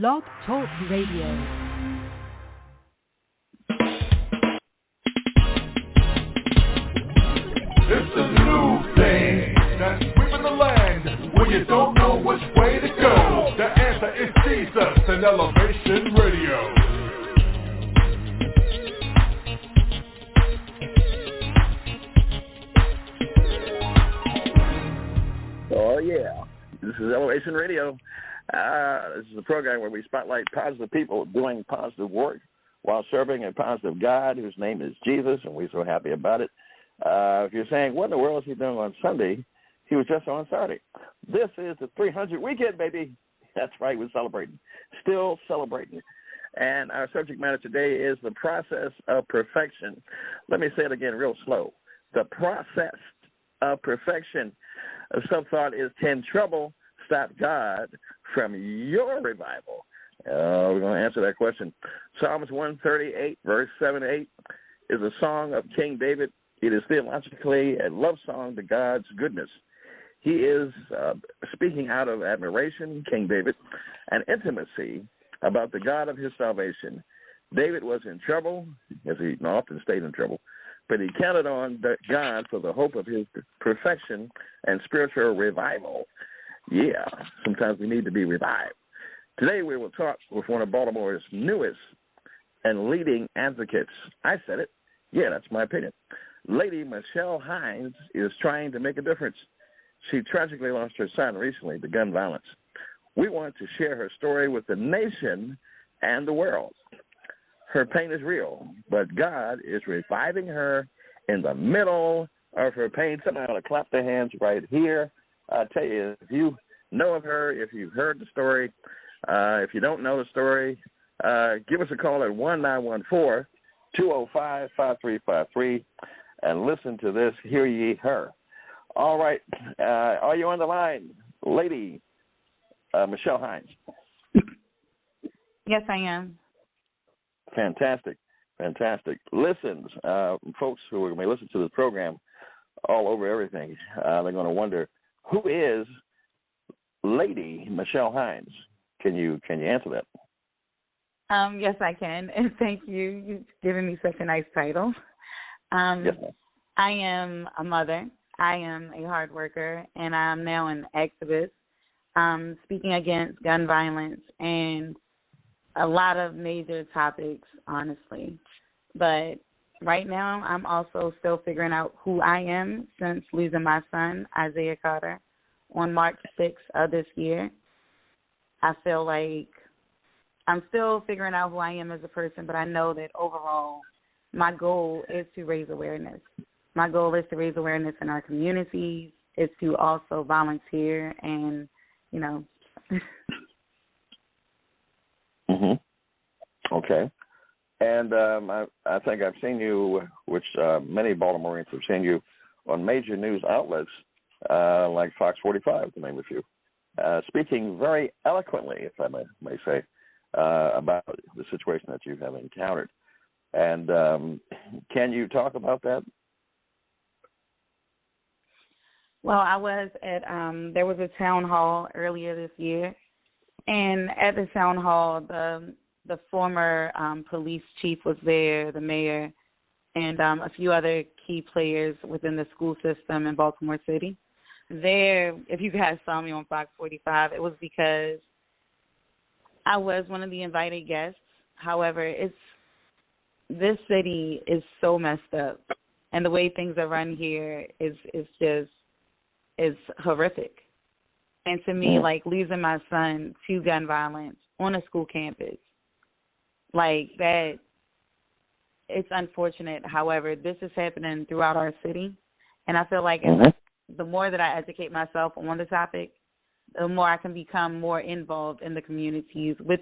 Blog Talk Radio. It's a new thing that's sweeping the land when you don't know which way to go. The answer is Jesus and Elevation Radio. Oh, yeah. This is Elevation Radio. This is a program where we spotlight positive people doing positive work while serving a positive God whose name is Jesus, and we're so happy about it. If you're saying, what in the world is he doing on Sunday? He was just on Saturday. This is the 300 weekend, baby. That's right, we're celebrating. Still celebrating. And our subject matter today is the process of perfection. Let me say it again real slow. The process of perfection. A sub-thought is, can trouble stop God from your revival? We're going to answer that question. Psalms 138, verse 7-8 is a song of King David. It is theologically a love song to God's goodness. He is speaking out of admiration, King David, and intimacy about the God of his salvation. David was in trouble, as he often stayed in trouble, but he counted on God for the hope of his perfection and spiritual revival. Yeah, sometimes we need to be revived. Today we will talk with one of Baltimore's newest and leading advocates. I said it. Yeah, that's my opinion. Lady Michelle Hines is trying to make a difference. She tragically lost her son recently to gun violence. We want to share her story with the nation and the world. Her pain is real, but God is reviving her in the middle of her pain. Somebody ought to clap their hands right here. I tell you, if you know of her, if you've heard the story, if you don't know the story, give us a call at 1-914-205-5353 and listen to this, Hear Ye Her. All right. Are you on the line, Lady Michelle Hines? Yes, I am. Fantastic. Listen, folks who are going to listen to this program all over everything, they're going to wonder, who is Lady Michelle Hines? Can you answer that? Yes, I can, and thank you. You've given me such a nice title. Yes, ma'am. I am a mother. I am a hard worker, and I'm now an activist speaking against gun violence and a lot of major topics, honestly. But right now, I'm also still figuring out who I am since losing my son, Isaiah Carter, on March 6th of this year. I feel like I'm still figuring out who I am as a person, but I know that overall my goal is to raise awareness. My goal is to raise awareness in our communities, is to also volunteer and, Mm-hmm. Okay. And I think I've seen you, which many Baltimoreans have seen you, on major news outlets like Fox 45, to name a few, speaking very eloquently, if I may say, about the situation that you have encountered. And can you talk about that? Well, I was at, there was a town hall earlier this year, and at the town hall, the former police chief was there, the mayor, and a few other key players within the school system in Baltimore City. There, if you guys saw me on Fox 45, it was because I was one of the invited guests. However, this city is so messed up, and the way things are run here is horrific. And to me, like losing my son to gun violence on a school campus, like that, it's unfortunate. However, this is happening throughout our city, and I feel like the more that I educate myself on the topic, the more I can become more involved in the communities with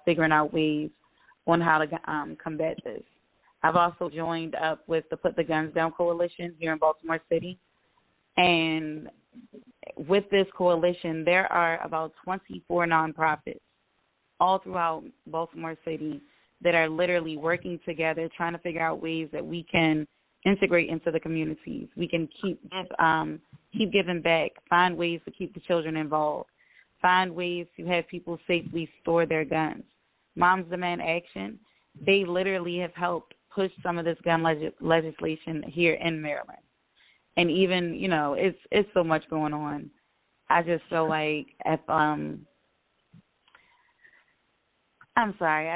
figuring out ways on how to combat this. I've also joined up with the Put the Guns Down Coalition here in Baltimore City, and with this coalition, there are about 24 nonprofits all throughout Baltimore City that are literally working together, trying to figure out ways that we can integrate into the communities. We can keep giving back, find ways to keep the children involved, find ways to have people safely store their guns. Moms Demand Action, they literally have helped push some of this gun legislation here in Maryland. And even, you know, it's so much going on. I just feel like I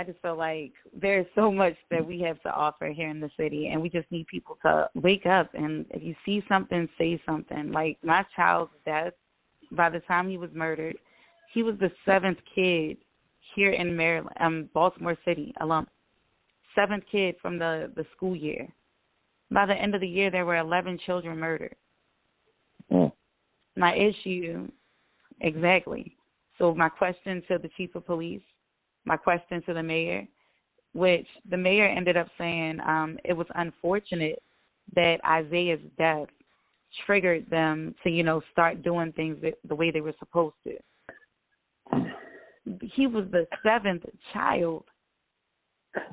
just feel like there's so much that we have to offer here in the city, and we just need people to wake up. And if you see something, say something. Like my child's death, by the time he was murdered, he was the 7th kid here in Maryland, Baltimore City alone. 7th kid from the school year. By the end of the year, there were 11 children murdered. Mm. My issue, exactly. So my question to the chief of police, my question to the mayor, which the mayor ended up saying it was unfortunate that Isaiah's death triggered them to, you know, start doing things the way they were supposed to. He was the 7th child,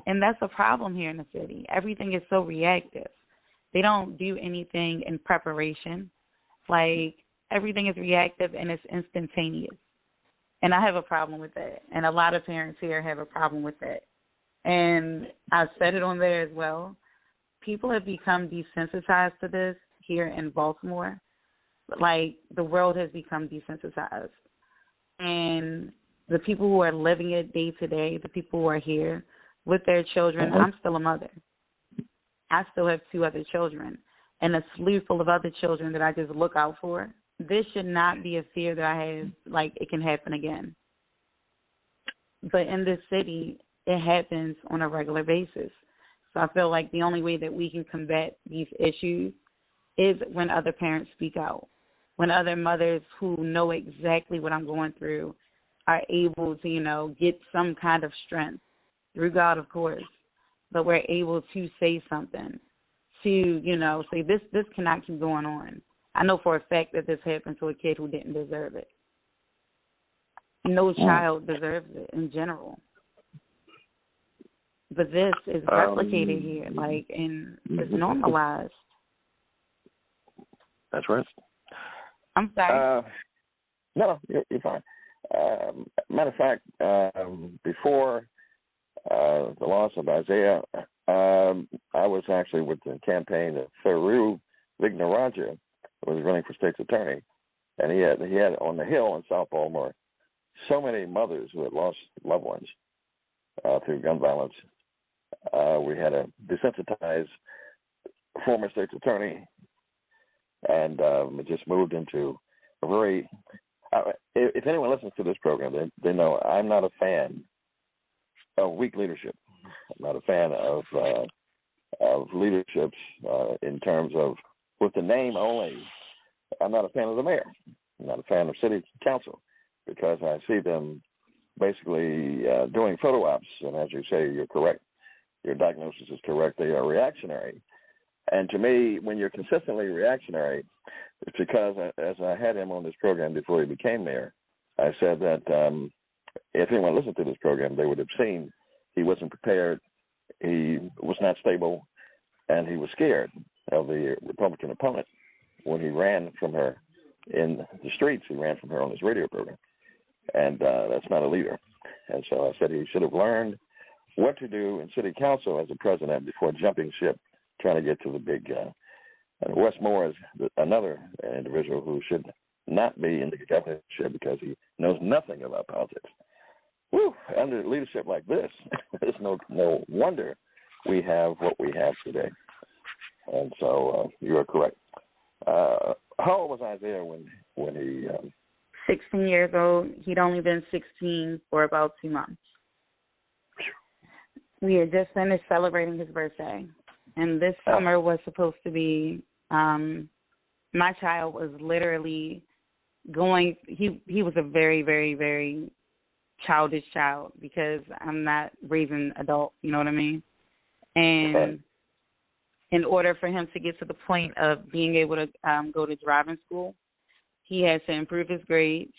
and that's a problem here in the city. Everything is so reactive. They don't do anything in preparation. Like, everything is reactive and it's instantaneous. And I have a problem with that. And a lot of parents here have a problem with that. And I've said it on there as well. People have become desensitized to this here in Baltimore. Like, the world has become desensitized. And the people who are living it day to day, the people who are here with their children, I'm still a mother. I still have 2 other children and a slew full of other children that I just look out for. This should not be a fear that I have, like it can happen again. But in this city, it happens on a regular basis. So I feel like the only way that we can combat these issues is when other parents speak out, when other mothers who know exactly what I'm going through are able to, you know, get some kind of strength through God, of course, but we're able to say something, to, you know, say this cannot keep going on. I know for a fact that this happened to a kid who didn't deserve it. No child deserves it in general. But this is replicated here, like, and it's normalized. That's right. I'm sorry. No, you're fine. Matter of fact, before the loss of Isaiah, I was actually with the campaign of Faru Vignaraja, who was running for state's attorney, and he had on the Hill in South Baltimore so many mothers who had lost loved ones through gun violence. We had a desensitized former state's attorney, and it just moved into a very. If anyone listens to this program, they know I'm not a fan of weak leadership. I'm not a fan of leaderships in terms of with the name only. I'm not a fan of the mayor. I'm not a fan of city council because I see them basically doing photo ops. And as you say, you're correct. Your diagnosis is correct. They are reactionary. And to me, when you're consistently reactionary, it's because, as I had him on this program before he became mayor, I said that if anyone listened to this program, they would have seen he wasn't prepared, he was not stable, and he was scared of the Republican opponent when he ran from her in the streets. He ran from her on his radio program, and that's not a leader. And so I said he should have learned what to do in city council as a president before jumping ship, trying to get to the big guy. And Wes Moore is another individual who should not be in the governorship because he knows nothing about politics. Whew, under leadership like this, there's no wonder we have what we have today. And so you are correct. How old was Isaiah when he... 16 years old. He'd only been 16 for about 2 months. We had just finished celebrating his birthday. And this summer was supposed to be, my child was literally going, he was a very, very, very childish child because I'm not raising adults, you know what I mean? And in order for him to get to the point of being able to go to driving school, he had to improve his grades.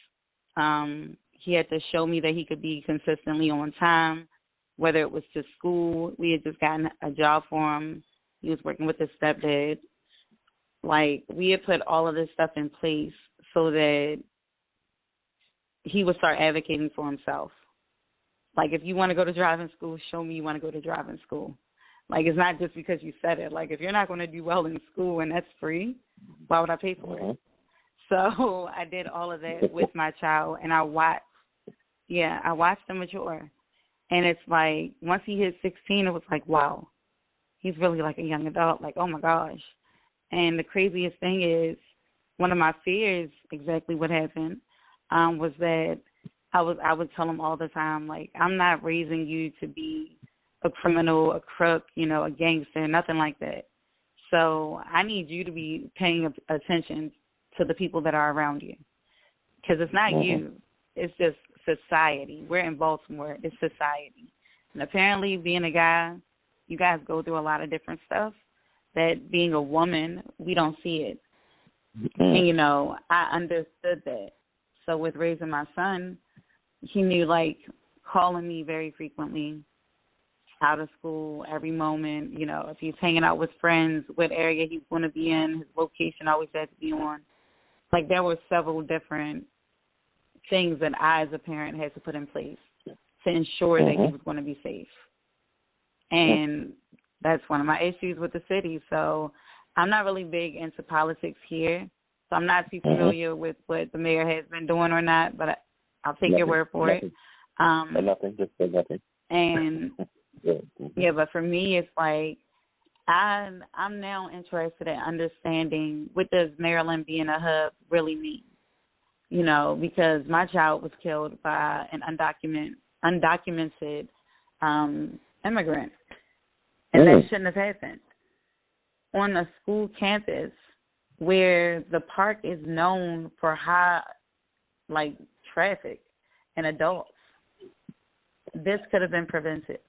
He had to show me that he could be consistently on time, whether it was to school. We had just gotten a job for him. He was working with his stepdad. Like, we had put all of this stuff in place so that he would start advocating for himself. Like, if you want to go to driving school, show me you want to go to driving school. Like, it's not just because you said it. Like, if you're not going to do well in school and that's free, why would I pay for it? So I did all of that with my child, and I watched him mature. And it's like, once he hit 16, it was like, wow, he's really like a young adult. Like, oh, my gosh. And the craziest thing is, one of my fears, exactly what happened, was that I would tell him all the time, like, I'm not raising you to be a criminal, a crook, a gangster, nothing like that. So I need you to be paying attention to the people that are around you, because it's not you. It's just society. We're in Baltimore. It's society. And apparently, being a guy, you guys go through a lot of different stuff that being a woman, we don't see it. And, I understood that. So with raising my son, he knew, like, calling me very frequently out of school, every moment, if he's hanging out with friends, what area he's going to be in, his location always had to be on. Like, there were several different things that I, as a parent, had to put in place to ensure that he was going to be safe. And that's one of my issues with the city. So I'm not really big into politics here, so I'm not too familiar with what the mayor has been doing or not, but I'll take your word for it. Just say nothing. And, yeah, but for me, it's like, I'm now interested in understanding, what does Maryland being a hub really mean? Because my child was killed by an undocumented immigrant, and that shouldn't have happened on a school campus where the park is known for high, traffic and adults. This could have been prevented.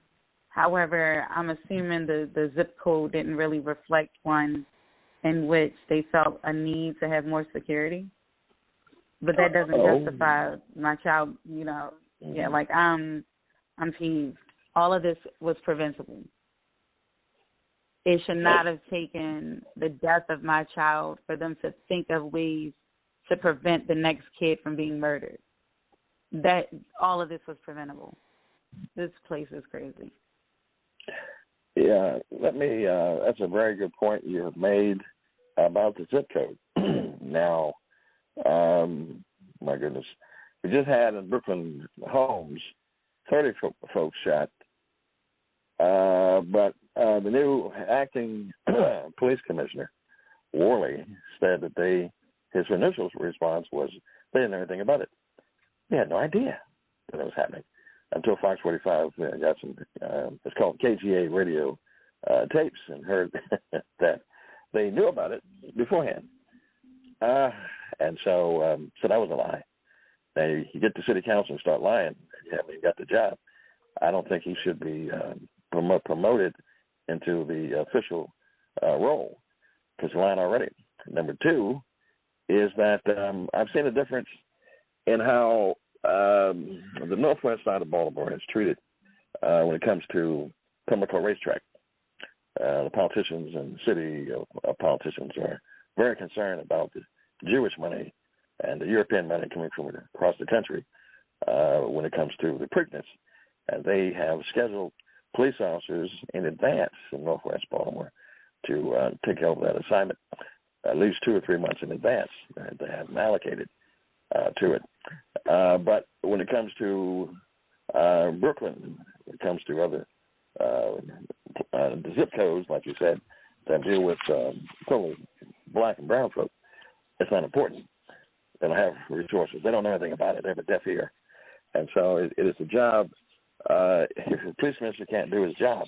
However, I'm assuming the zip code didn't really reflect one in which they felt a need to have more security. But that doesn't justify my child, I'm peeved. All of this was preventable. It should not have taken the death of my child for them to think of ways to prevent the next kid from being murdered. That all of this was preventable. This place is crazy. Yeah, that's a very good point you have made about the zip code. Now, my goodness, we just had in Brooklyn Homes 30 folks shot, but the new acting police commissioner, Worley, said that his initial response was they didn't know anything about it. They had no idea that it was happening until Fox 45 got some, it's called KGA radio tapes, and heard that they knew about it beforehand. And so that was a lie. Now, you get to city council and start lying, you haven't even got the job. I don't think he should be promoted into the official role, because he's lying already. Number two is that I've seen a difference in how the northwest side of Baltimore is treated when it comes to Pimlico Racetrack. The politicians and city politicians are very concerned about the Jewish money and the European money coming from across the country when it comes to the Preakness. And they have scheduled police officers in advance in northwest Baltimore to take over that assignment at least 2 or 3 months in advance. They have them allocated to it. But when it comes to Brooklyn, when it comes to other the zip codes, like you said, that deal with totally black and brown folk, it's not important. They don't have resources. They don't know anything about it. They have a deaf ear. And so it is a job. If the police minister can't do his job,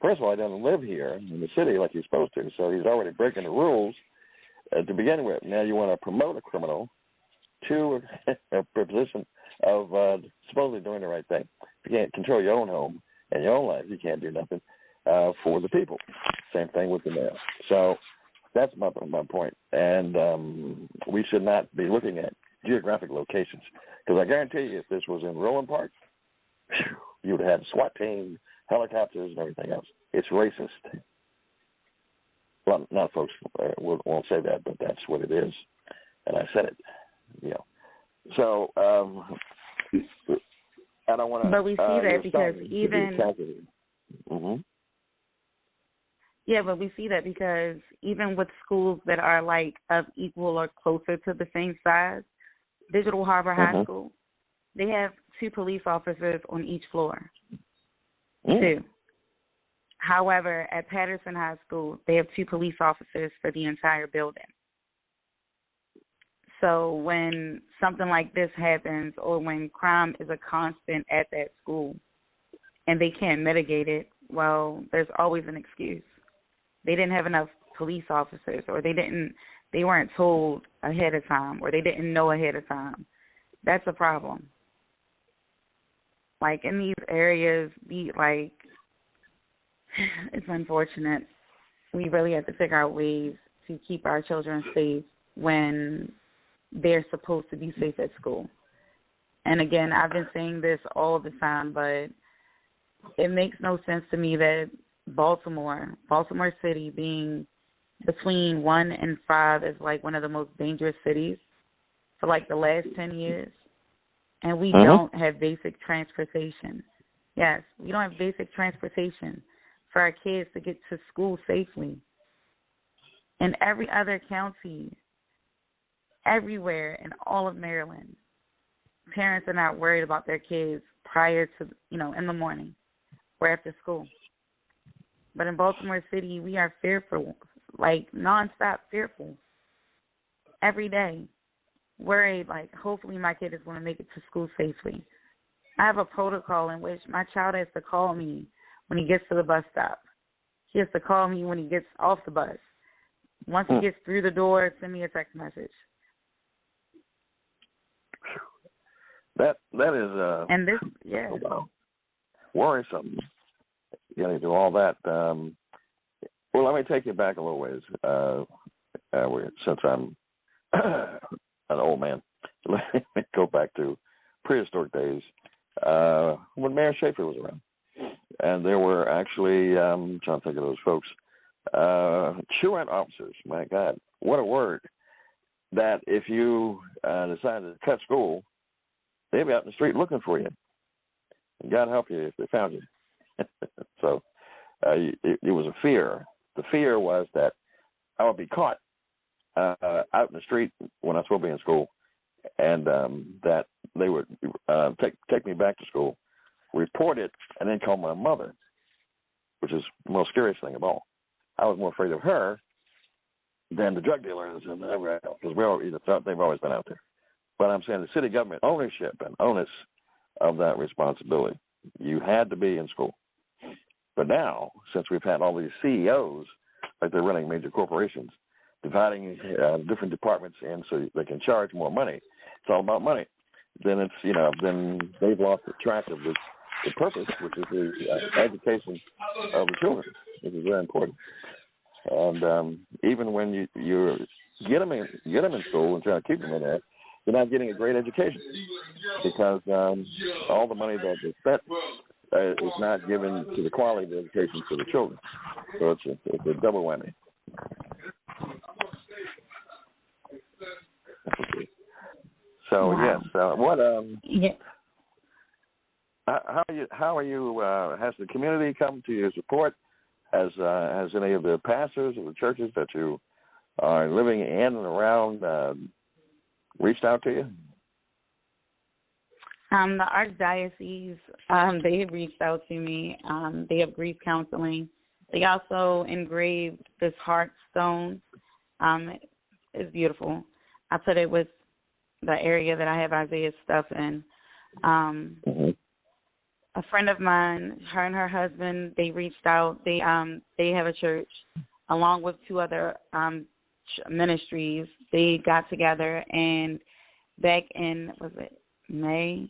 first of all, he doesn't live here in the city like he's supposed to, so he's already breaking the rules to begin with. Now you want to promote a criminal to a position of supposedly doing the right thing. If you can't control your own home and your own life, you can't do nothing for the people. Same thing with the mayor. So that's my point. And we should not be looking at geographic locations, because I guarantee you, if this was in Roland Park, you would have had a SWAT team, helicopters, and everything else. It's racist. Well, not folks won't say that, but that's what it is. And I said it. So I don't want to. But we see that because even. Mm-hmm. Yeah, but we see that because even with schools that are like of equal or closer to the same size, Digital Harbor High School, they have 2 police officers on each floor. 2. However, at Patterson High School, they have 2 police officers for the entire building. So when something like this happens or when crime is a constant at that school and they can't mitigate it, well, there's always an excuse. They didn't have enough police officers or they weren't told ahead of time or they didn't know ahead of time. That's a problem. Like in these areas, it's unfortunate. We really have to figure out ways to keep our children safe when they're supposed to be safe at school. And again, I've been saying this all the time, but it makes no sense to me that Baltimore City being between 1 and 5 is like one of the most dangerous cities for like the last 10 years. And we don't have basic transportation. Yes, we don't have basic transportation for our kids to get to school safely. In every other county, everywhere in all of Maryland, parents are not worried about their kids prior to, in the morning or after school. But in Baltimore City, we are fearful, like nonstop fearful. Every day, worried, like hopefully my kid is going to make it to school safely. I have a protocol in which my child has to call me when he gets to the bus stop. He has to call me when he gets off the bus. Once he gets through the door, send me a text message. That is and this worrisome. Getting to all that. Well, let me take you back a little ways. Since I'm an old man, let me go back to prehistoric days when Mayor Schaefer was around, and there were actually I'm trying to think of those folks, truant officers. My God, what a word! That if you decided to cut school, they'd be out in the street looking for you. And God help you if they found you. So it was a fear. The fear was that I would be caught out in the street when I was supposed to be in school, and that they would take me back to school, report it, and then call my mother, which is the most scariest thing of all. I was more afraid of her than the drug dealers and everyone else, because they've always been out there. But I'm saying the city government ownership and onus of that responsibility. You had to be in school. But now, since we've had all these CEOs, like they're running major corporations, dividing different departments in so they can charge more money, it's all about money. Then then they've lost the track of the purpose, which is the education of the children, which is very important. And even when you get them in school and try to keep them in there, you're not getting a great education because all the money that is spent is not given to the quality of the education for the children. So it's a double whammy. So wow. Yes, what yeah. How are you? Has the community come to your support? Has any of the pastors of the churches that you are living in and around reached out to you? The Archdiocese, they have reached out to me. They have grief counseling. They also engraved this heart stone. It's beautiful. I put it with the area that I have Isaiah's stuff in. A friend of mine, her and her husband, they reached out. They have a church along with 2 other ministries. They got together and back in, was it May?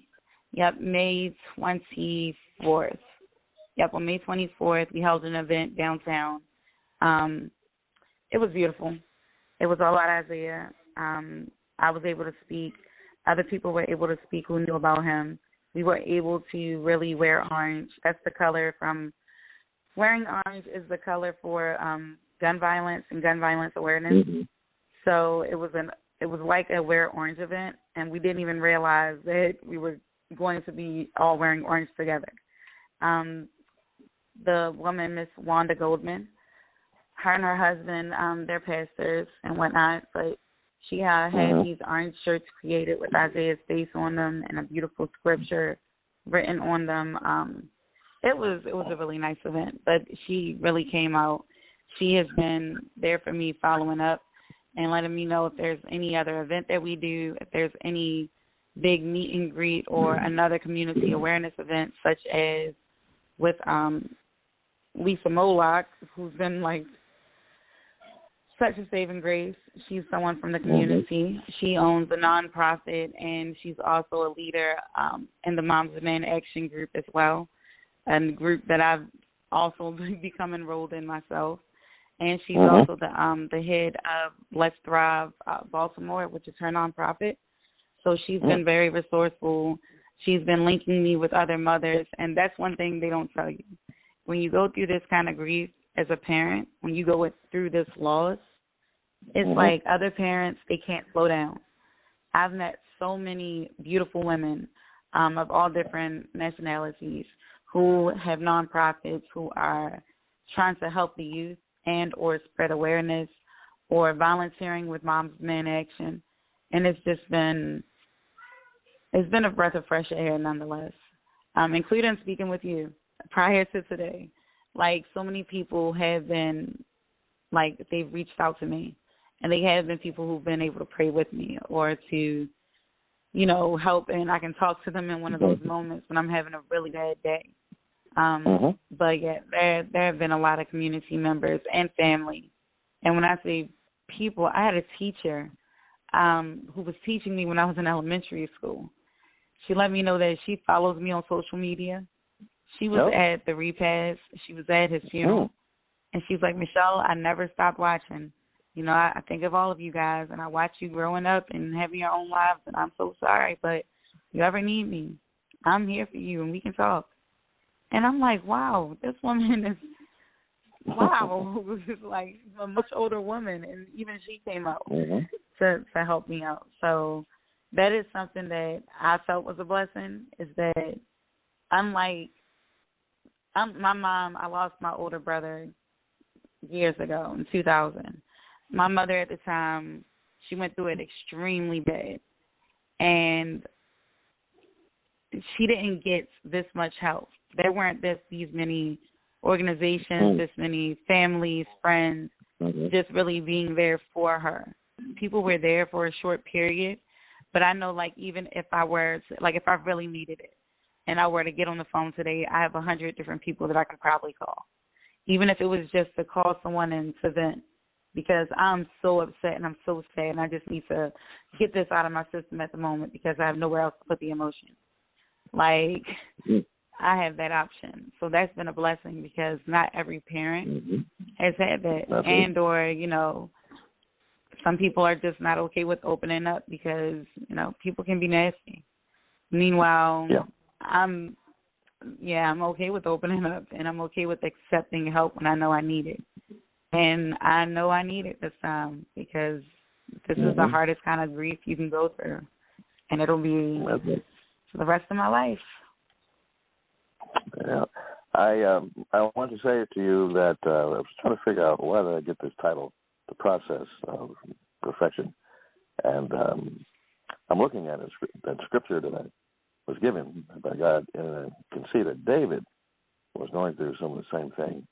Yep, May 24th. Yep, on May 24th, we held an event downtown. It was beautiful. It was all about Isaiah. I was able to speak. Other people were able to speak who knew about him. We were able to really wear orange. That's the color from – wearing orange is the color for gun violence and gun violence awareness. Mm-hmm. So it was like a Wear Orange event. and we didn't even realize that we were going to be all wearing orange together. The woman, Miss Wanda Goldman, her and her husband, they're pastors and whatnot, but she had these orange shirts created with Isaiah's face on them and a beautiful scripture written on them. It was a really nice event, but she really came out. She has been there for me, following up and letting me know if there's any other event that we do, if there's any big meet and greet or another community awareness event, such as with Lisa Moloch, who's been like such a saving grace. She's someone from the community. She owns a nonprofit, and she's also a leader in the Moms and Men Action Group as well, a group that I've also become enrolled in myself. And she's also the head of Let's Thrive Baltimore, which is her nonprofit. So she's been very resourceful. She's been linking me with other mothers, and that's one thing they don't tell you. When you go through this kind of grief as a parent, when you go through this loss, it's like other parents, they can't slow down. I've met so many beautiful women of all different nationalities who have nonprofits, who are trying to help the youth and or spread awareness or volunteering with Moms and Men Action. And it's been a breath of fresh air nonetheless, including speaking with you prior to today. Like, so many people have been, like, they've reached out to me, and they have been people who've been able to pray with me or to, you know, help, and I can talk to them in one of those moments when I'm having a really bad day. But, yeah, there have been a lot of community members and family. And when I say people, I had a teacher who was teaching me when I was in elementary school. She let me know that she follows me on social media. She was at the repast. She was at his funeral. And she's like, Michelle, I never stopped watching. You know, I think of all of you guys, and I watch you growing up and having your own lives, and I'm so sorry, but if you ever need me, I'm here for you, and we can talk. And I'm like, wow, this woman is, wow, this is like a much older woman, and even she came out to help me out. So that is something that I felt was a blessing, is that unlike my mom, I lost my older brother years ago in 2000. My mother at the time, she went through it extremely bad, and she didn't get this much help. There weren't these many organizations, this many families, friends, just really being there for her. People were there for a short period, but I know, like, even if I were to, like, if I really needed it and I were to get on the phone today, I have 100 different people that I could probably call, even if it was just to call someone and to vent, because I'm so upset and I'm so sad, and I just need to get this out of my system at the moment because I have nowhere else to put the emotion. Like, I have that option. So that's been a blessing, because not every parent has had that. And or, you know, some people are just not okay with opening up because, you know, people can be nasty. Meanwhile, I'm okay with opening up, and I'm okay with accepting help when I know I need it. And I know I need it this time, because this is the hardest kind of grief you can go through, and it'll be for the rest of my life. Yeah, I want to say to you that I was trying to figure out whether I get this title, The Process of Perfection, and I'm looking at that scripture that I was given by God, and I can see that David was going through some of the same thing.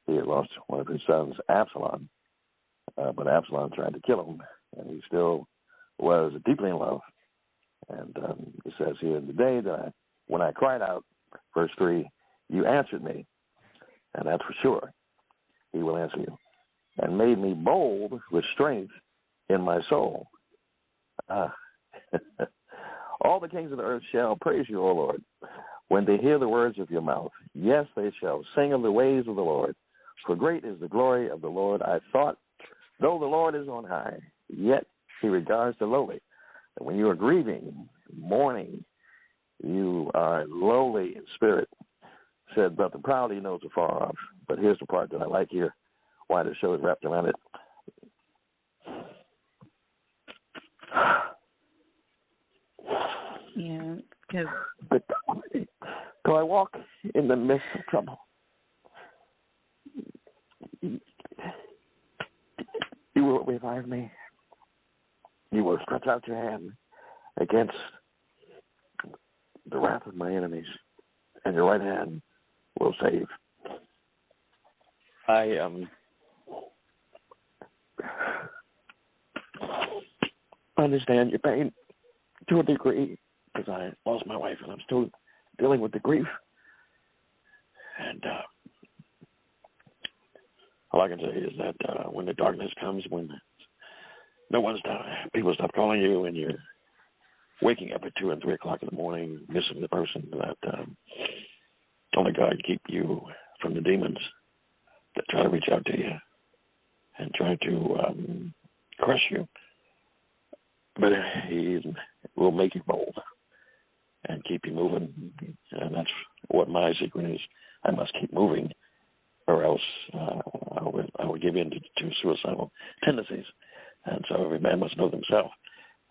He had lost one of his sons, Absalom, but Absalom tried to kill him, and he still was deeply in love. And it says here, the day that when I cried out, verse 3, you answered me, and that's for sure. He will answer you, and made me bold with strength in my soul. All the kings of the earth shall praise you, O Lord, when they hear the words of your mouth. Yes, they shall sing of the ways of the Lord, for great is the glory of the Lord. I thought, though the Lord is on high, yet he regards the lowly. And when you are grieving, mourning, you are lowly in spirit. Said, but the proud he knows afar off. But here's the part that I like here, why the show is wrapped around it. Yeah, because... But though I walk in the midst of trouble, you will revive me. You will stretch out your hand against the wrath of my enemies, and your right hand will save. I understand your pain to a degree, because I lost my wife and I'm still dealing with the grief. And all I can say is that when the darkness comes, when no one's down, people stop calling you, and you're waking up at 2 and 3 o'clock in the morning, missing the person, that only God can keep you from the demons that try to reach out to you and try to crush you. But He will make you bold and keep you moving. And that's what my secret is. I must keep moving, or else I would give in to suicidal tendencies. And so every man must know themselves.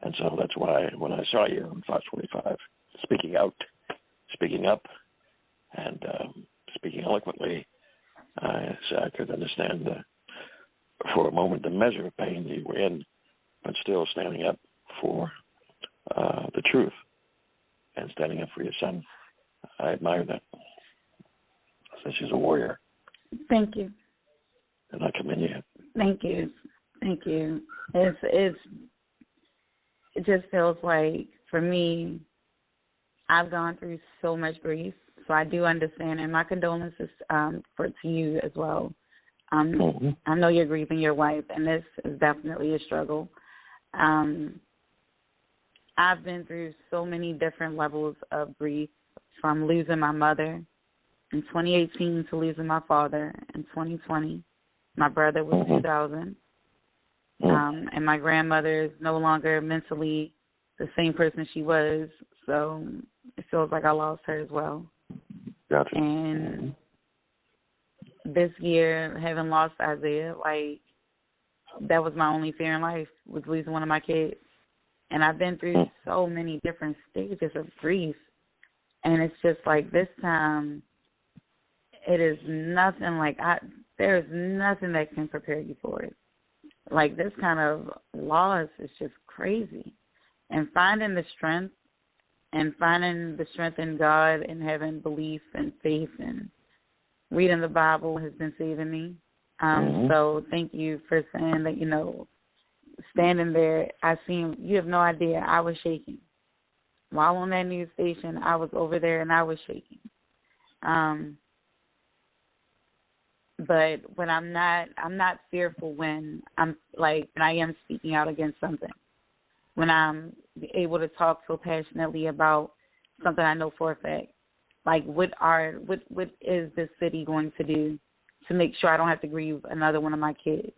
And so that's why when I saw you on Fox 45, speaking out, speaking up, and speaking eloquently, I could understand for a moment the measure of pain you were in, but still standing up for the truth and standing up for your son. I admire that. So she's a warrior. Thank you. And I commend you. Thank you. Thank you. It just feels like, for me, I've gone through so much grief, so I do understand, and my condolences to you as well. I know you're grieving your wife, and this is definitely a struggle. I've been through so many different levels of grief, from losing my mother in 2018 to losing my father in 2020. My brother was 2000. And my grandmother is no longer mentally the same person she was, so it feels like I lost her as well. Gotcha. And this year, having lost Isaiah, like, that was my only fear in life, was losing one of my kids. And I've been through so many different stages of grief, and it's just like this time, it is nothing like there is nothing that can prepare you for it. Like, this kind of loss is just crazy. And finding the strength in God and having belief and faith and reading the Bible has been saving me. So thank you for saying that, standing there, you have no idea, I was shaking. While on that news station, I was over there and I was shaking. But when I'm not fearful when I am speaking out against something. When I'm able to talk so passionately about something I know for a fact. Like, what is this city going to do to make sure I don't have to grieve another one of my kids,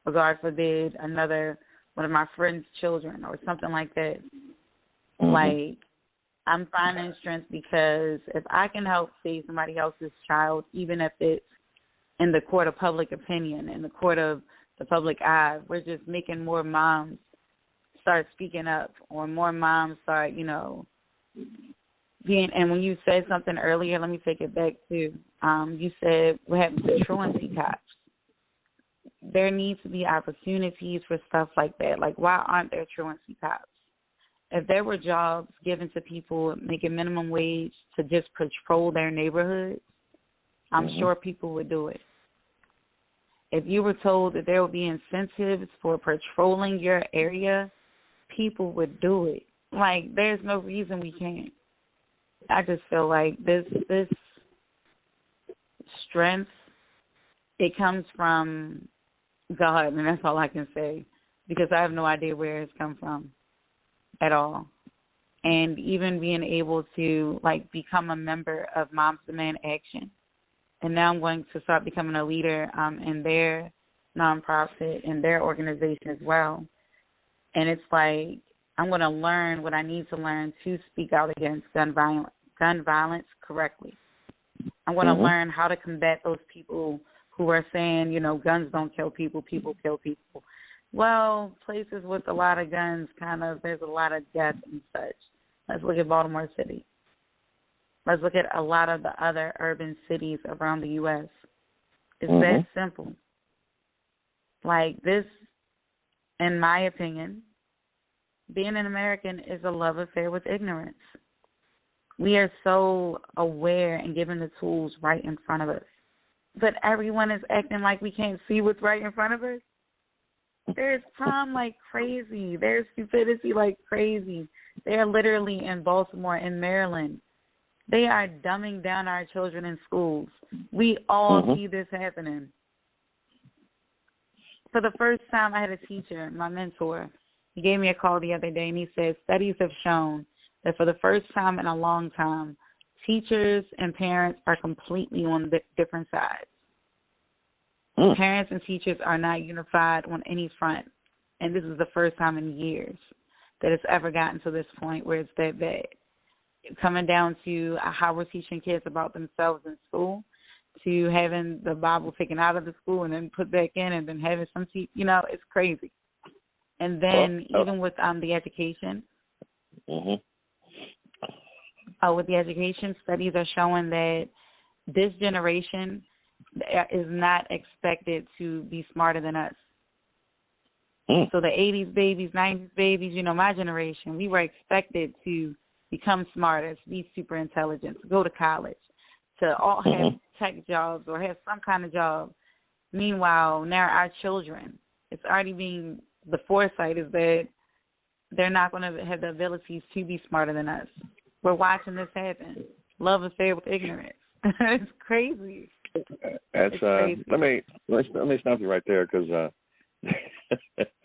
or God forbid, another one of my friends' children, or something like that. Like, I'm finding strength because if I can help save somebody else's child, even if it's in the court of public opinion, in the court of the public eye, we're just making more moms start speaking up, or more moms start, being. And when you said something earlier, let me take it back to, you said we have the truancy cops. There needs to be opportunities for stuff like that. Like, why aren't there truancy cops? If there were jobs given to people making minimum wage to just patrol their neighborhoods, I'm sure people would do it. If you were told that there would be incentives for patrolling your area, people would do it. Like, there's no reason we can't. I just feel like this strength, it comes from God, and that's all I can say, because I have no idea where it's come from at all. And even being able to, become a member of Moms Demand Action. And now I'm going to start becoming a leader in their nonprofit, in their organization as well. And it's like, I'm going to learn what I need to learn to speak out against gun violence correctly. I'm going to learn how to combat those people who are saying, guns don't kill people, people kill people. Well, places with a lot of guns, there's a lot of death and such. Let's look at Baltimore City. Let's look at a lot of the other urban cities around the U.S. It's that simple. Like this, in my opinion, being an American is a love affair with ignorance. We are so aware and given the tools right in front of us. But everyone is acting like we can't see what's right in front of us. There's crime like crazy. There's stupidity like crazy. They are literally in Baltimore and Maryland. They are dumbing down our children in schools. We all see this happening. For the first time, I had a teacher, my mentor. He gave me a call the other day, and he said, studies have shown that for the first time in a long time, teachers and parents are completely on different sides. Parents and teachers are not unified on any front, and this is the first time in years that it's ever gotten to this point where it's that bad. Coming down to how we're teaching kids about themselves in school, to having the Bible taken out of the school and then put back in, and then having some, it's crazy. And then even with the education, with the education, studies are showing that this generation is not expected to be smarter than us. So the 80s babies, 90s babies, my generation, we were expected to become smarter, to be super intelligent, to go to college, to all have tech jobs or have some kind of job. Meanwhile, now our children, it's already being, the foresight is that they're not going to have the abilities to be smarter than us. We're watching this happen. Love affair with ignorance. It's crazy. That's crazy. Let me stop you right there, because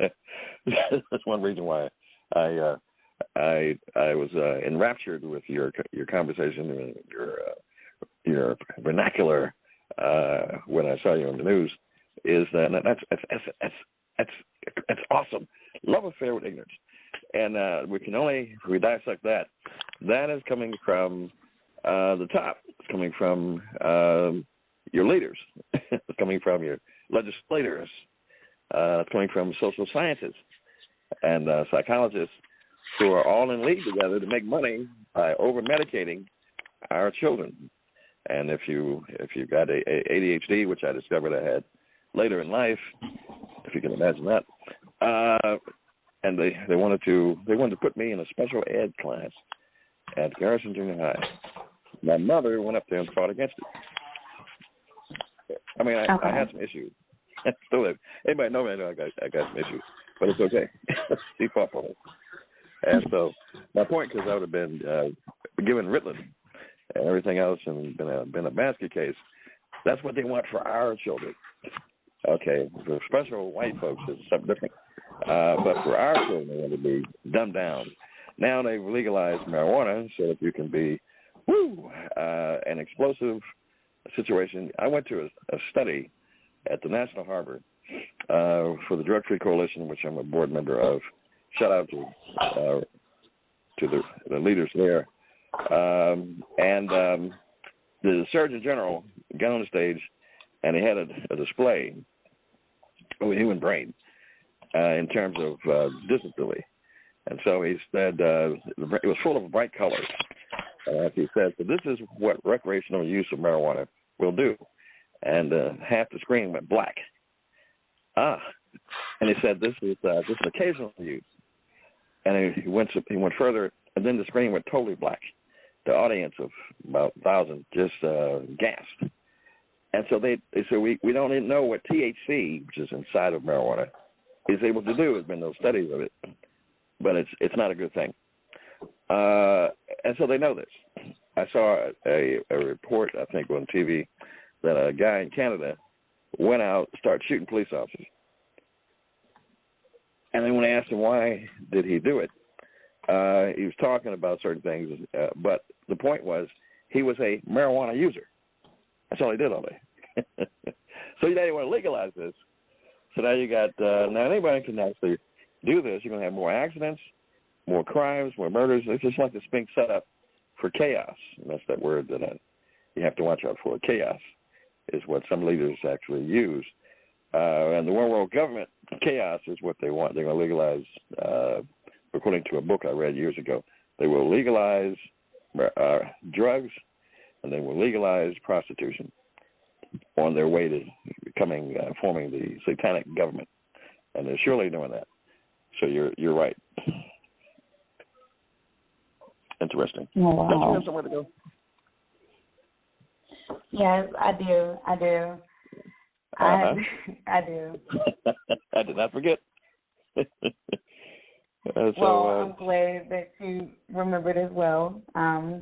that's one reason why I was enraptured with your conversation and your vernacular when I saw you on the news. Is that's awesome. Love affair with ignorance, and we can only, if we dissect that, that is coming from the top. It's coming from your leaders. It's coming from your legislators. It's coming from social scientists and psychologists, who are all in league together to make money by over-medicating our children. And if you've got a ADHD, which I discovered I had later in life, if you can imagine that, and they wanted to put me in a special ed class at Garrison Junior High. My mother went up there and fought against it. I mean, I had some issues. Still have. Anybody know me? I know I got some issues, but it's okay. She fought for it. And so my point, because I would have been given Ritalin and everything else and been a basket case, that's what they want for our children. Okay, for special white folks, it's something different. But for our children, they want to be dumbed down. Now they've legalized marijuana so that you can be an explosive situation. I went to a study at the National Harbor for the Drug-Free Coalition, which I'm a board member of. Shout out to the leaders there. And the Surgeon General got on the stage, and he had a display of the human brain in terms of disability. And so he said it was full of bright colors. He said, so this is what recreational use of marijuana will do. And half the screen went black. And he said, this is occasional use. And he went further, and then the screen went totally black. The audience of about 1,000 just gasped. And so they said, we don't even know what THC, which is inside of marijuana, is able to do. There's been no studies of it, but it's not a good thing. And so they know this. I saw a report, I think, on TV that a guy in Canada went out, started shooting police officers. And then when I asked him why did he do it, he was talking about certain things, but the point was he was a marijuana user. That's all he did all day. So now you want to legalize this. So now you got, now anybody can actually do this. You're going to have more accidents, more crimes, more murders. It's just like this being set up for chaos. And that's that word that you have to watch out for. Chaos is what some leaders actually use. And the one world government, chaos is what they want. They're going to legalize, according to a book I read years ago, They will legalize drugs, and they will legalize prostitution on their way to becoming, forming the satanic government. And they're surely doing that. So you're right. Interesting. Oh, wow. Don't you have somewhere to go? Yes, I do. I do. I did not forget. I'm glad that you remembered as well. I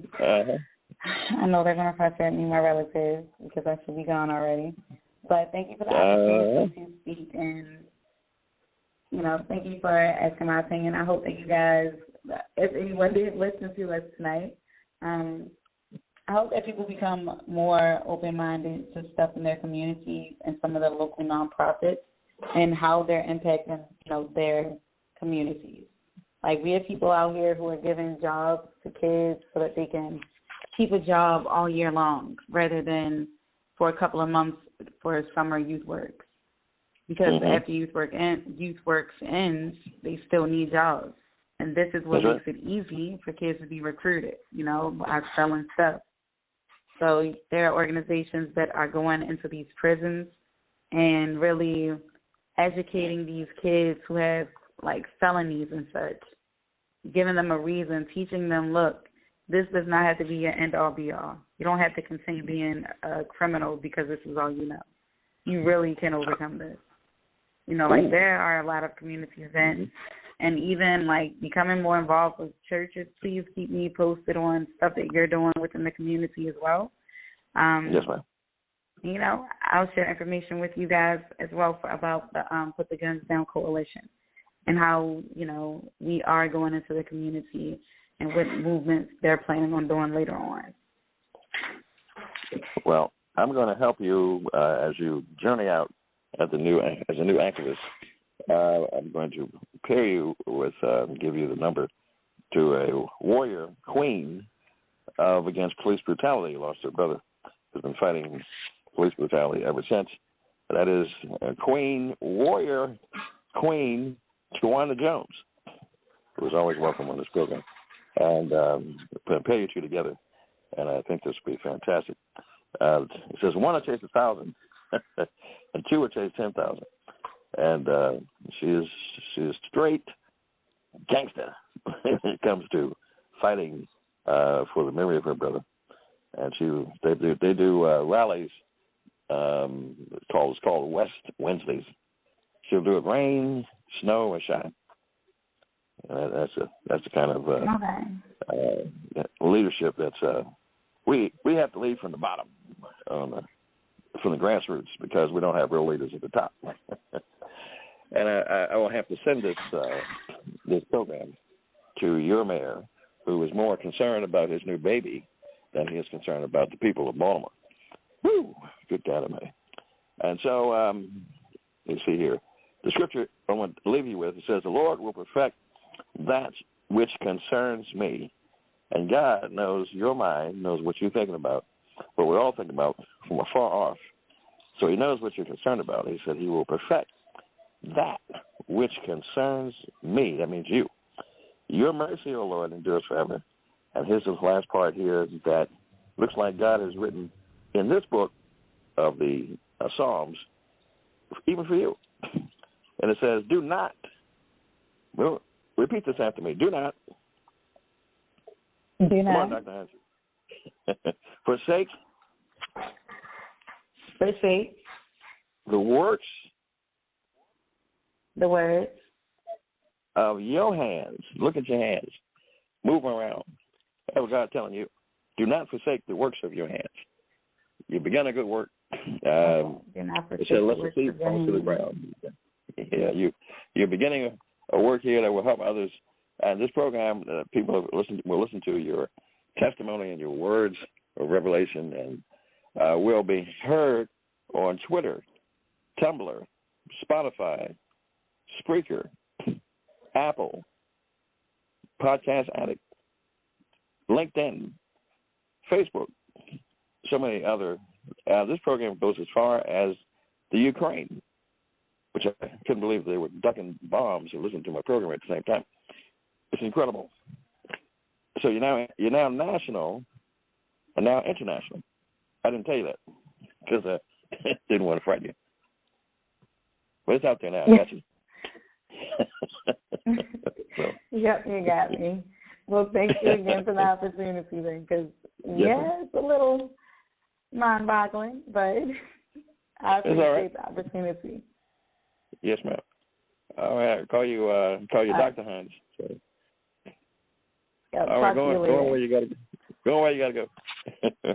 know they're going to fuss at me, my relatives, because I should be gone already. But thank you for the opportunity to speak, and, thank you for asking my opinion. I hope that you guys, if anyone did listen to us tonight, I hope that people become more open-minded to stuff in their communities and some of the local nonprofits and how they're impacting, their communities. Like, we have people out here who are giving jobs to kids so that they can keep a job all year long rather than for a couple of months for summer youth work. Because after youth work ends, they still need jobs. And this is what makes it easy for kids to be recruited, by selling stuff. So there are organizations that are going into these prisons and really educating these kids who have, like, felonies and such, giving them a reason, teaching them, look, this does not have to be your end-all, be-all. You don't have to continue being a criminal because this is all you know. You really can overcome this. Like, there are a lot of community events, and even, like, becoming more involved with churches. Please keep me posted on stuff that you're doing within the community as well. Yes, ma'am. I'll share information with you guys as well about the Put the Guns Down Coalition and how, we are going into the community and what movements they're planning on doing later on. Well, I'm going to help you as you journey out as a new activist. I'm going to pair you with, give you the number to a warrior queen against police brutality. Lost her brother, who's been fighting police brutality ever since. That is warrior queen Tawana Jones, who is always welcome on this program. And pair you two together, and I think this will be fantastic. It says 1 will chase 1,000, and 2 will chase 10,000. And she is straight gangster when it comes to fighting for the memory of her brother. And they do rallies. It's called West Wednesdays. She'll do it rain, snow, or shine. That's the kind of leadership that's we have to lead from the bottom, from the grassroots, because we don't have real leaders at the top. And I will have to send this program to your mayor, who is more concerned about his new baby than he is concerned about the people of Baltimore. Woo! Good God Almighty. And so, you see here, the scripture I want to leave you with, it says, the Lord will perfect that which concerns me. And God knows your mind, knows what you're thinking about, what we're all thinking about from afar off. So he knows what you're concerned about. He said he will perfect that which concerns me. That means you. Your mercy, O Lord, endures forever. And here's the last part here that looks like God has written in this book of the Psalms, even for you. And it says, do not, well, repeat this after me, do not. Do not. Come on, Dr. Hines. Forsake the works of your hands. Look at your hands. Move around. That was God telling you. Do not forsake the works of your hands. You begun a good work. It said, let the seed fall to the ground. Yeah, you're beginning a work here that will help others. And this program, people will listen to your testimony and your words of revelation, and will be heard on Twitter, Tumblr, Spotify, Spreaker, Apple, Podcast Addict, LinkedIn, Facebook, so many other. This program goes as far as the Ukraine, which I couldn't believe they were ducking bombs and listening to my program at the same time. It's incredible. So you're now national and now international. I didn't tell you that because I didn't want to frighten you. But it's out there now. I got you. So. Yep, you got me. Well, thank you again for the opportunity then, because, it's a little mind-boggling, but I appreciate the opportunity. Yes, ma'am. All right, call you Dr. Hines. So. All right, go where you got to go. Go where you got to go.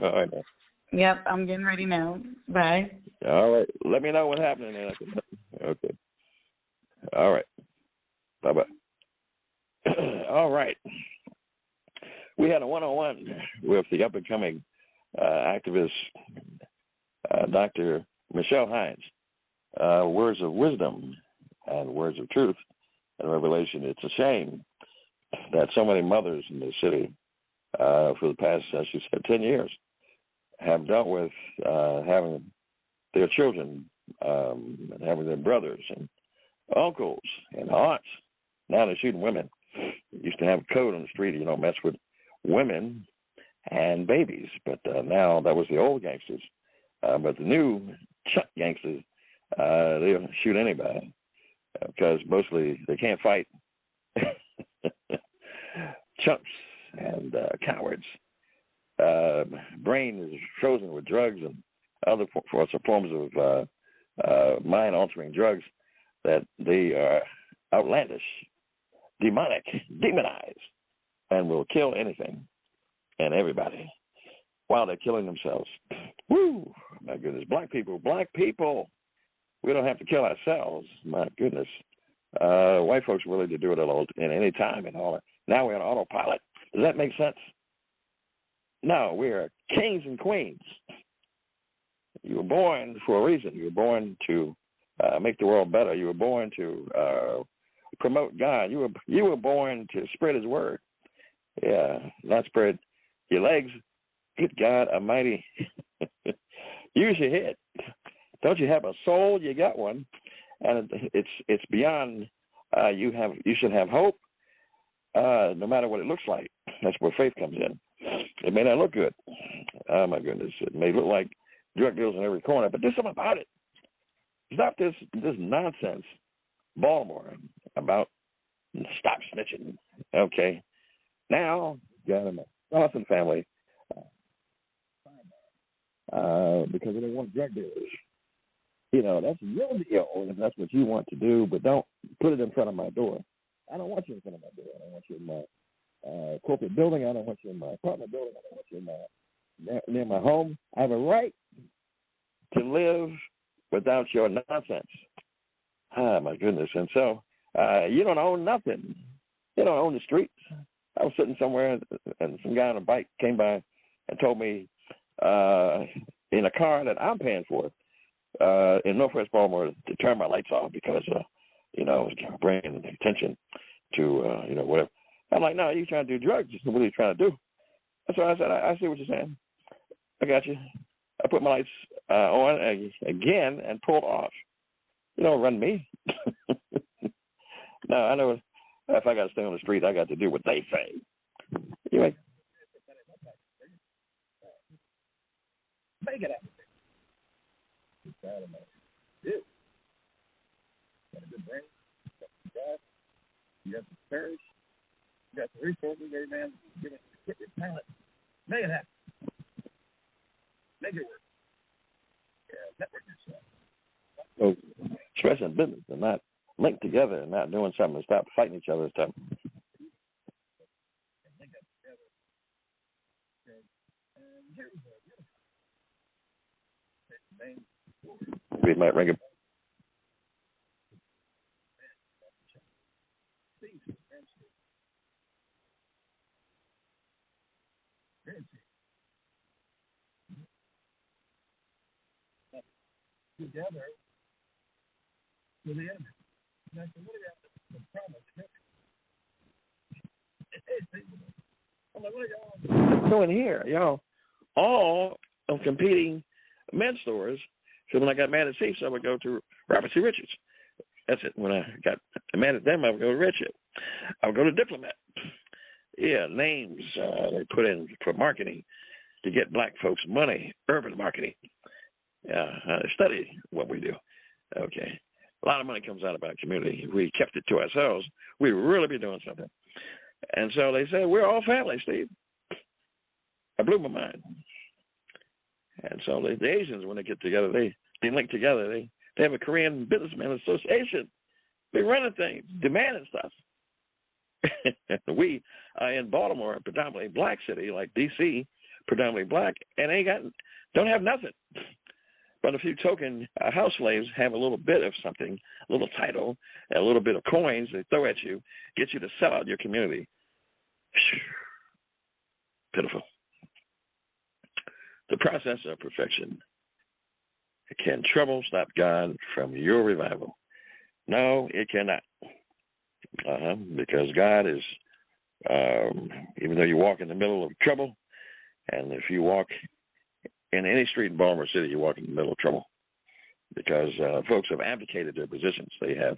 All right, now. Yep, I'm getting ready now. Bye. All right, let me know what's happening then. Okay. All right. Bye-bye. All right. We had a one-on-one with the up-and-coming activist, Dr. Michelle Hines. Words of wisdom and words of truth and revelation. It's a shame that so many mothers in the city for the past, as she said, 10 years have dealt with having their children, having their brothers and uncles and aunts. Now they're shooting women. Used to have a code on the street, you don't mess with women and babies. But now that was the old gangsters. But the new Chuck gangsters, they'll shoot anybody because mostly they can't fight. Chumps and cowards. Brain is frozen with drugs and other forms of mind-altering drugs that they are outlandish, demonic, demonized, and will kill anything and everybody while they're killing themselves. Woo! My goodness. Black people, we don't have to kill ourselves. My goodness. White folks are willing to do it all in any time and all that. Now we're on autopilot. Does that make sense? No, we are kings and queens. You were born for a reason. You were born to make the world better. You were born to promote God. You were born to spread His word. Yeah, not spread your legs. Good God Almighty. Use your head. Don't you have a soul? You got one, and it's beyond. You should have hope, no matter what it looks like. That's where faith comes in. It may not look good. Oh my goodness, it may look like drug deals in every corner, but do something about it. Stop this nonsense, Baltimore, about stop snitching. Okay, now got a Dawson family because they don't want drug dealers. You know, that's your deal if that's what you want to do, but don't put it in front of my door. I don't want you in front of my door. I don't want you in my corporate building. I don't want you in my apartment building. I don't want you in near my home. I have a right to live without your nonsense. Ah, my goodness. And so you don't own nothing. You don't own the streets. I was sitting somewhere, and some guy on a bike came by and told me in a car that I'm paying for in Northwest Baltimore to turn my lights off because, it's bringing attention to, whatever. I'm like, no, you're trying to do drugs. What are you trying to do? That's why I said, I see what you're saying. I got you. I put my lights on again and pulled off. You don't run me. No, I know if I got to stay on the street, I got to do what they say. Anyway. Make it happen. You got a good brain. You got God. You got the courage. You got the resources. Every man, get your talent. Make it happen. Make it work. Yeah, network yourself. So, especially in business, and not linked together and not doing something to stop fighting each other and stuff. We might ring a together with the enemy. And I said, what do you have to promise? I'm like, what are y'all doing here? Y'all all of competing men's stores. So when I got mad at Cease, I would go to Robert C. Richards. That's it. When I got mad at them, I would go to Richard. I would go to Diplomat. names they put in for marketing to get black folks money, urban marketing. Study what we do. Okay. A lot of money comes out of our community. If we kept it to ourselves, we'd really be doing something. And so they say, we're all family, Steve. I blew my mind. And so the Asians, when they get together, they link together. They have a Korean Businessmen Association. They running things, demanding stuff. We are in Baltimore, a predominantly black city, like D.C., predominantly black, and don't have nothing. But a few token house slaves have a little bit of something, a little title, a little bit of coins they throw at you, get you to sell out your community. Pitiful. The process of perfection. Can trouble stop God from your revival? No, it cannot. Because God is, even though you walk in the middle of trouble, and if you walk in any street in Baltimore City, you walk in the middle of trouble, because folks have abdicated their positions. They have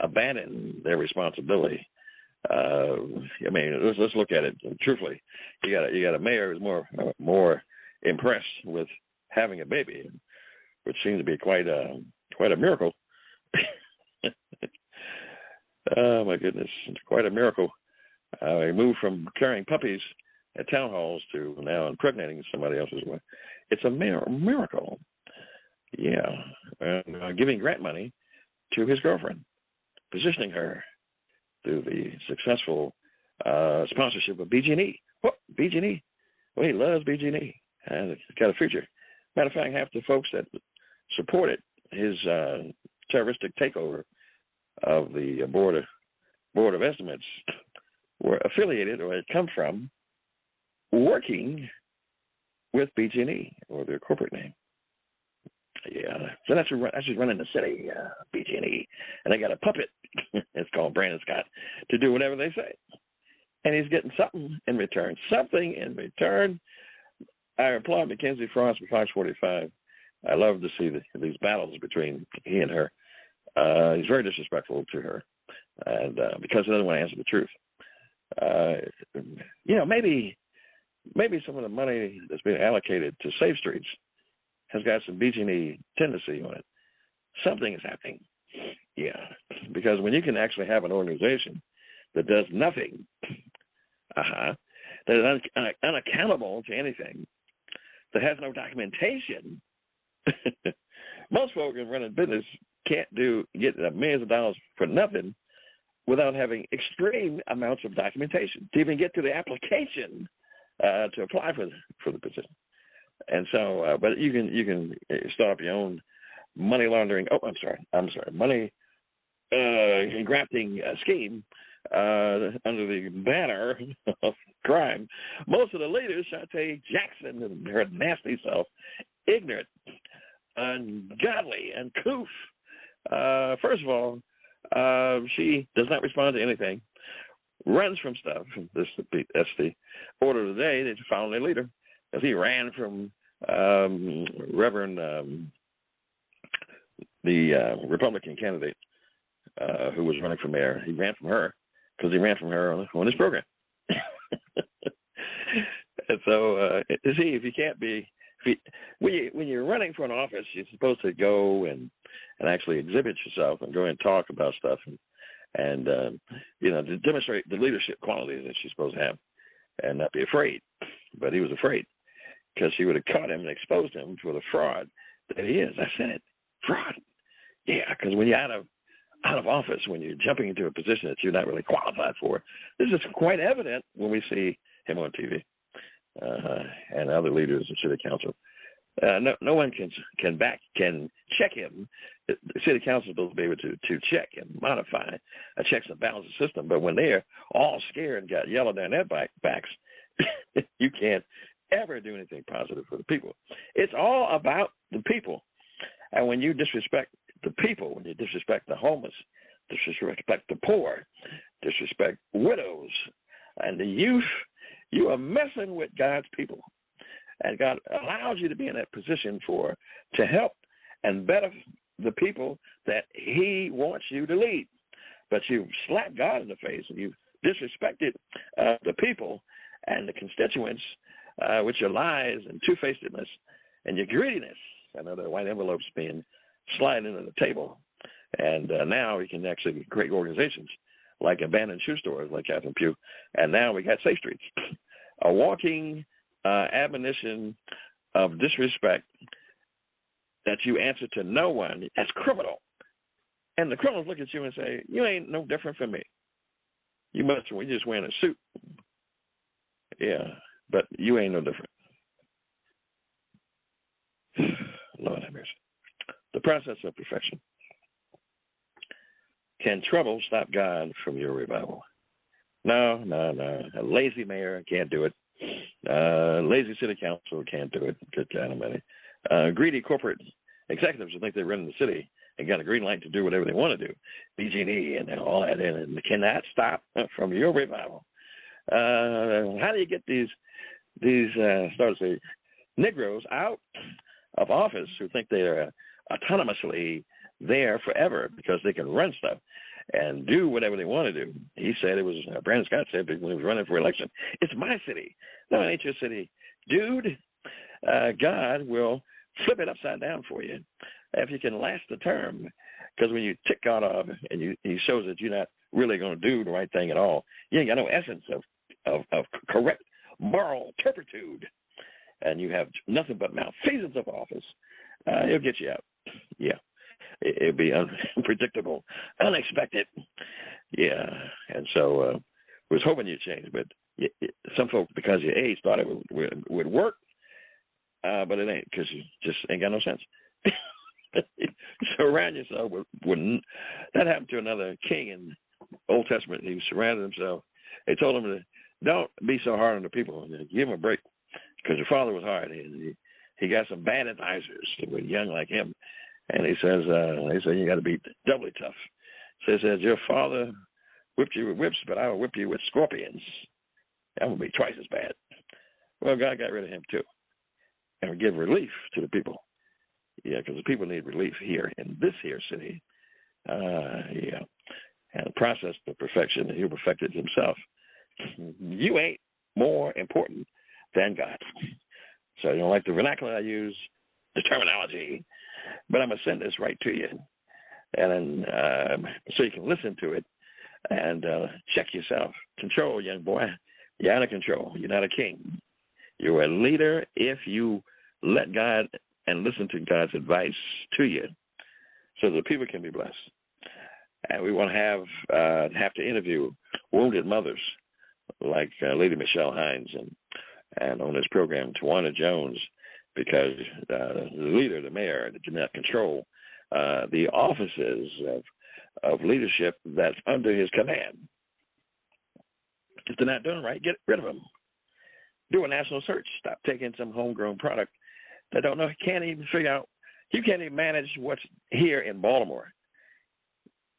abandoned their responsibility. Let's look at it truthfully. You got a mayor who's more impressed with having a baby, which seems to be quite a miracle. Oh my goodness, it's quite a miracle. He moved from carrying puppies at town halls to now impregnating somebody else's wife. It's a miracle. Yeah, and giving grant money to his girlfriend, positioning her through the successful sponsorship of BG&E. What? BG&E? Well, he loves BG&E, and it's got a future. Matter of fact, half the folks that supported his terroristic takeover of the Board of Estimates were affiliated or had come from working with BG&E, or their corporate name. Yeah, so that's who's running the city, BG&E, and they got a puppet. It's called Brandon Scott, to do whatever they say, and he's getting something in return. Something in return. I applaud Mackenzie Frost for Fox 45. I love to see these battles between he and her. He's very disrespectful to her, and because he doesn't want to answer the truth. Maybe some of the money that's being allocated to Safe Streets has got some BG&E tendency on it. Something is happening. Yeah, because when you can actually have an organization that does nothing, that is unaccountable to anything, that has no documentation, most folks in running business can't get millions of dollars for nothing without having extreme amounts of documentation to even get to the application to apply for the position. And so, but you can start up your own money laundering. Oh, I'm sorry, money grafting scheme under the banner of crime. Most of the leaders, Shantae Jackson and her nasty self, ignorant, ungodly, and coof. First of all, she does not respond to anything, runs from stuff. That's the order of the day. They found their leader, as he ran from Reverend, the Republican candidate who was running for mayor. He ran from her because he ran from her on his program. And so, if you can't be, when you're running for an office, you're supposed to go and actually exhibit yourself and go and talk about stuff and to demonstrate the leadership qualities that you're supposed to have and not be afraid. But he was afraid because she would have caught him and exposed him for the fraud that he is. I said it, fraud. Yeah, because when you're out of office, when you're jumping into a position that you're not really qualified for, this is quite evident when we see him on TV and other leaders in city council. No one can check him. The city council is supposed to be able to check and modify a checks and balances system, but when they're all scared and got yellow down their backs, you can't ever do anything positive for the people. It's all about the people. And when you disrespect the people, when you disrespect the homeless, disrespect the poor, disrespect widows and the youth, you are messing with God's people. And God allows you to be in that position to help and better the people that he wants you to lead. But you slap God in the face and you disrespected the people and the constituents with your lies and two-facedness and your greediness. I know the white envelopes being slid into the table. And now we can actually create organizations like abandoned shoe stores like Catherine Pugh. And now we got Safe Streets, a walking admonition of disrespect that you answer to no one. That's criminal. And the criminals look at you and say, you ain't no different from me. You just wearing a suit. Yeah, but you ain't no different. Lord have mercy. The process of perfection. Can trouble stop God from your revival? No. A lazy mayor can't do it. Lazy city council can't do it. Good kind of money. Greedy corporate executives who think they're running the city and got a green light to do whatever they want to do. BG&E and all that, and cannot stop from your revival. How do you get these Negroes out of office who think they're autonomously there forever because they can run stuff and do whatever they want to do? He said, it was Brandon Scott said when he was running for election, it's my city. No, it ain't your city. Dude, God will flip it upside down for you if you can last the term. Because when you tick out of and he shows that you're not really going to do the right thing at all, you ain't got no essence of correct moral turpitude, and you have nothing but malfeasance of office, it'll get you out. Yeah. It'll be unpredictable, unexpected. Yeah. And so was hoping you'd change, but some folks, because of your age, thought it would work, but it ain't, because you just ain't got no sense. Surround yourself with that happened to another king in Old Testament. He surrounded himself. They told him to don't be so hard on the people. Give him a break, because your father was hard. He got some bad advisors that were young like him. And he says, you got to be doubly tough. So he says, your father whipped you with whips, but I will whip you with scorpions. That will be twice as bad. Well, God got rid of him too, and will give relief to the people. Yeah, because the people need relief here in this here city. Yeah, and the process of perfection, and He'll perfect it Himself. You ain't more important than God. So you don't like the vernacular I use, the terminology, but I'm going to send this right to you, and then, so you can listen to it and check yourself. Control, young boy. You're out of control. You're not a king. You're a leader if you let God and listen to God's advice to you, so the people can be blessed. And we want to have to interview wounded mothers like Lady Michelle Hines and on this program, Tawana Jones, because the leader, the mayor, cannot control the offices of leadership that's under his command. If they're not doing right, get rid of them. Do a national search. Stop taking some homegrown product that don't know, can't even figure out. You can't even manage what's here in Baltimore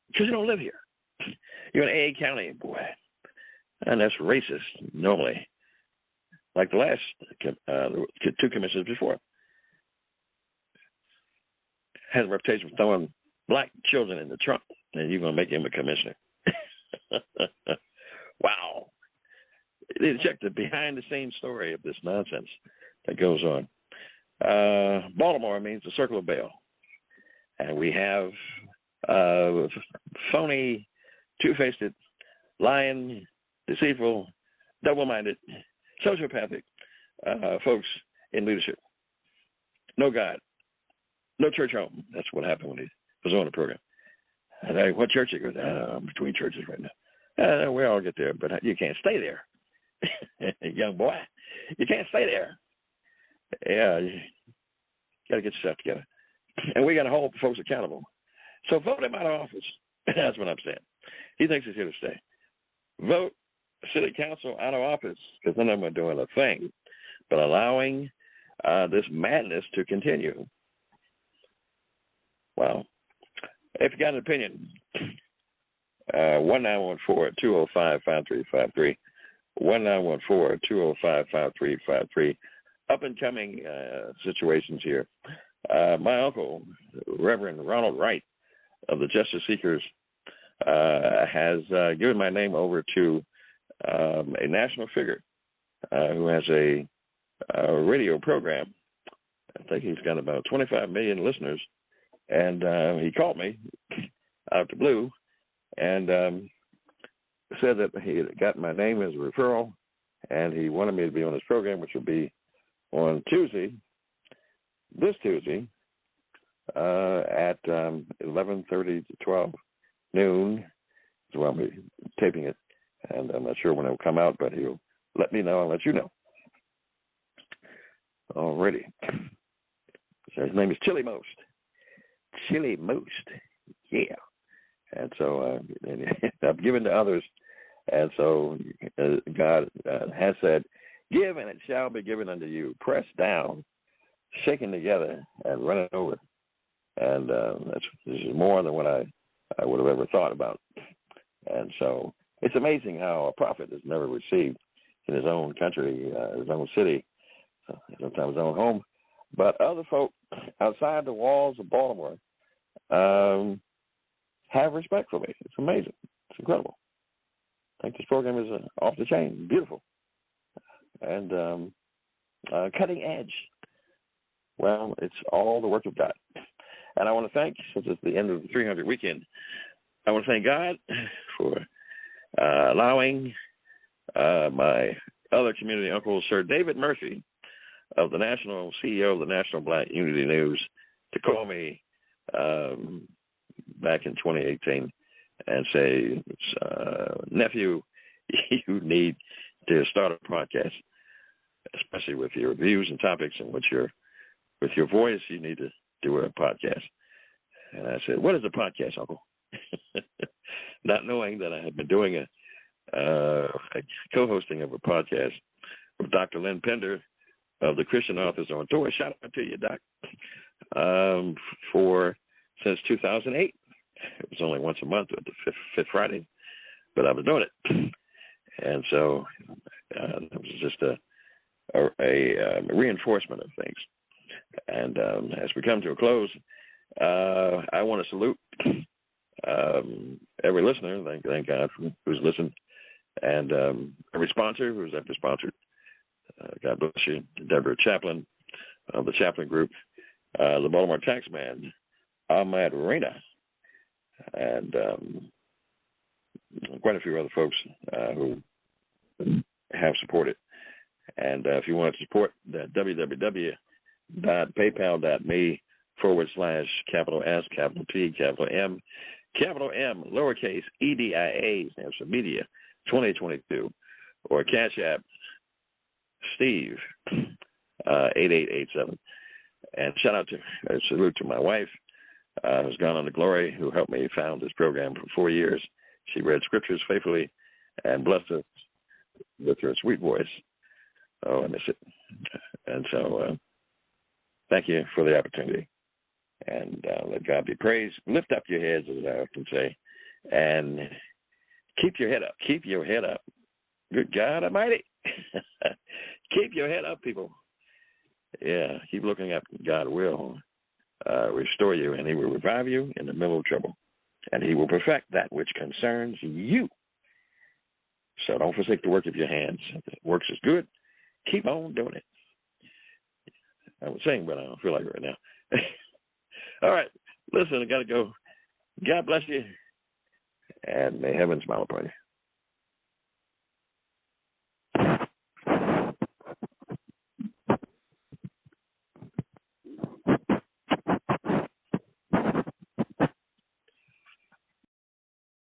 because you don't live here. You're in A County, boy, and that's racist normally. Like the last two commissioners before, has a reputation for throwing black children in the trunk, and you're going to make him a commissioner. Wow. They check the behind-the-scenes story of this nonsense that goes on. Baltimore means the circle of Baal, and we have phony, two-faced, lying, deceitful, double-minded, sociopathic folks in leadership. No God, no church home. That's what happened when he was on the program. And I, what church you go? I'm between churches right now. We all get there, but you can't stay there, young boy. You can't stay there. Yeah, you got to get yourself together. And we got to hold folks accountable. So vote him out of office. That's what I'm saying. He thinks he's here to stay. Vote city council out of office, because none of them are doing a thing but allowing this madness to continue. Wow. If you got an opinion, 1914-205-5353, 1914-205-5353. Up and coming situations here. My uncle, Reverend Ronald Wright of the Justice Seekers, has given my name over to a national figure who has a radio program. I think he's got about 25 million listeners. And he called me out of the blue and said that he had got my name as a referral, and he wanted me to be on his program, which will be on this Tuesday, at 11:30 to 12 noon. So I'll be taping it, and I'm not sure when it'll come out, but he'll let me know and let you know. Alrighty. So his name is Chili Most. Yeah. And so I've given to others, and so God has said, give and it shall be given unto you, pressed down, shaken together, and running over. And this is more than what I would have ever thought about. And so it's amazing how a prophet is never received in his own country, his own city, sometimes his own home. But other folk outside the walls of Baltimore have respect for me. It's amazing. It's incredible. I think this program is off the chain, beautiful, and cutting edge. Well, it's all the work of God. And I want to thank, since it's the end of the 300 weekend, I want to thank God for allowing my other community uncle, Sir David Murphy, of the national CEO of the National Black Unity News, to call me back in 2018 and say, nephew, you need to start a podcast, especially with your views and topics and with your voice. You need to do a podcast. And I said, what is a podcast, Uncle? Not knowing that I had been doing a co-hosting of a podcast with Dr. Lynn Pender of the Christian Authors on Tour. Shout out to you, Doc. Since 2008. It was only once a month, at the fifth Friday, but I was doing it. And so it was just a reinforcement of things. And as we come to a close, I want to salute every listener. Thank God who's listened, and every sponsor who's ever sponsored. God bless you. Deborah Chaplin of the Chaplin Group, the Baltimore Taxman, Ahmad Reyna, and quite a few other folks who have supported. And if you want to support that, www.paypal.me/S, T, M, lowercase EDIA, stands for Media 2022, or Cash App Steve 8887. And shout out to salute to my wife, who's gone on to glory, who helped me found this program for 4 years. She read scriptures faithfully and blessed us with her sweet voice. Oh, I miss it. And so thank you for the opportunity. And let God be praised. Lift up your heads, as I often say, and keep your head up. Keep your head up. Good God Almighty. Keep your head up, people. Yeah, keep looking up. God will restore you, and he will revive you in the middle of trouble, and he will perfect that which concerns you. So don't forsake the work of your hands. If it works is good, keep on doing it. I was saying, but I don't feel like it right now. All right, listen, I got to go. God bless you, and may heaven smile upon you.